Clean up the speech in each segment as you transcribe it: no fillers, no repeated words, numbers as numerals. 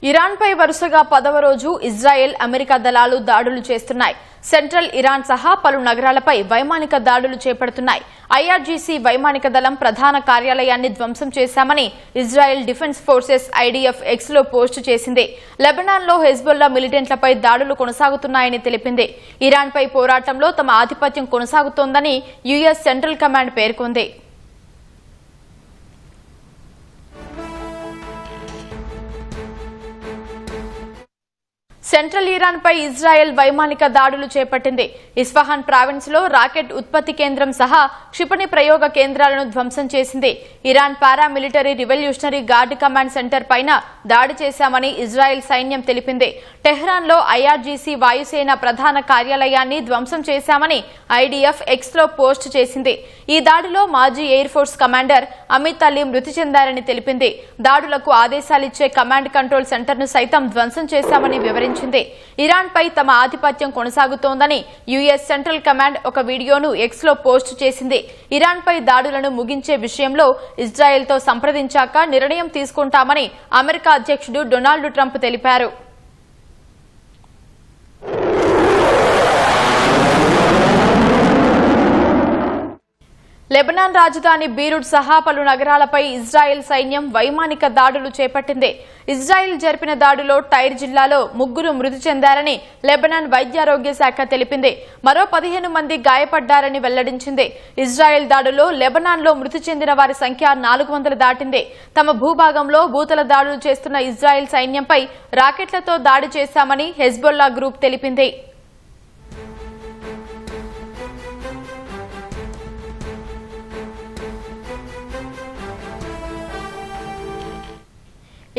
ఇరాన్పై వరుసగా 10వ రోజు ఇజ్రాయెల్ అమెరికా దళాలు దాడులు చేస్తున్నాయి. సెంట్రల్ ఇరాన్ సహా పలు నగరాలపై వైమానిక దాడులు చేపడుతున్నాయి. ఐఆర్జీసీ వైమానిక దళం ప్రధాన కార్యాలయాన్ని ధ్వంసం చేశామని ఇజ్రాయెల్ డిఫెన్స్ ఫోర్సెస్ ఐడీఎఫ్ ఎక్స్లో పోస్టు చేసింది. లెబనాన్లో హెజ్బొల్లా మిలిటెంట్లపై దాడులు కొనసాగుతున్నాయని తెలిపింది. ఇరాన్పై పోరాటంలో తమ ఆధిపత్యం కొనసాగుతోందని యుఎస్ సెంట్రల్ కమాండ్ పేర్కొంది. సెంట్రల్ ఇరాన్ పై ఇజ్రాయెల్ వైమానిక దాడులు చేపట్టింది. ఇస్ఫహాన్ ప్రావిన్స్ లో రాకెట్ ఉత్పత్తి కేంద్రం సహా క్షిపణి ప్రయోగ కేంద్రాలను ధ్వంసం చేసింది. Iran paramilitary revolutionary guard command centre పైన దాడి చేశామని ఇజ్రాయెల్ సైన్యం తెలిపింది. టెహ్రాన్ లో ఐఆర్జీసీ వాయుసేన ప్రధాన కార్యాలయాన్ని ధ్వంసం చేశామని ఐడీఎఫ్ ఎక్స్ లో పోస్ట్ చేసింది. ఈ దాడిలో మాజీ air force commander Amit Ali మృతి చెందారని తెలిపింది. దాడులకు ఆదేశాలిచ్చే కమాండ్ కంట్రోల్ సెంటర్ ను సైతం ధ్వంసం చేశామని వివరించింది. ఇరాన్ పై తమ ఆధిపత్యం కొనసాగుతోందని యుఎస్ సెంట్రల్ కమాండ్ ఒక వీడియోను ఎక్స్ లో పోస్ట్ చేసింది. ఇరాన్ పై దాడులను ముగించే విషయంలో ఇజ్రాయెల్ తో సంప్రదించాక నిర్ణయం తీసుకుంటామని అమెరికా అధ్యక్షుడు డొనాల్డ్ ట్రంప్ తెలిపారు. లెబనాన్ రాజధాని బీరుట్ సహా పలు నగరాలపై ఇజ్రాయెల్ సైన్యం వైమానిక దాడులు చేపట్టింది. ఇజ్రాయెల్ జరిపిన దాడిలో టైర్ జిల్లాలో 3 మృతి చెందారని లెబనాన్ వైద్యారోగ్య శాఖ తెలిపింది. మరో 15 మంది గాయపడ్డారని వెల్లడించింది. ఇజ్రాయెల్ దాడులో లెబనాన్లో మృతి చెందిన వారి సంఖ్య 400 దాటింది. తమ భూభాగంలో భూతల దాడులు చేస్తున్న ఇజ్రాయెల్ సైన్యంపై రాకెట్లతో దాడి చేశామని హెజ్బొల్లా గ్రూప్ తెలిపింది.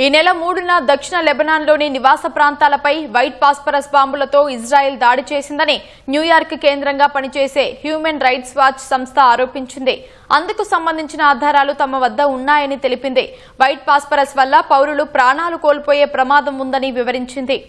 ఈ నెల 3న దక్షిణ లెబనాన్లోని నివాస ప్రాంతాలపై వైట్ పాస్పరస్ బాంబులతో ఇజ్రాయెల్ దాడి చేసిందని న్యూయార్క్ కేంద్రంగా పనిచేసే హ్యూమన్ రైట్స్ వాచ్ సంస్థ ఆరోపించింది. అందుకు సంబంధించిన ఆధారాలు తమ వద్ద ఉన్నాయని తెలిపింది. వైట్ పాస్పరస్ వల్ల పౌరులు ప్రాణాలు కోల్పోయే ప్రమాదం ఉందని వివరించింది.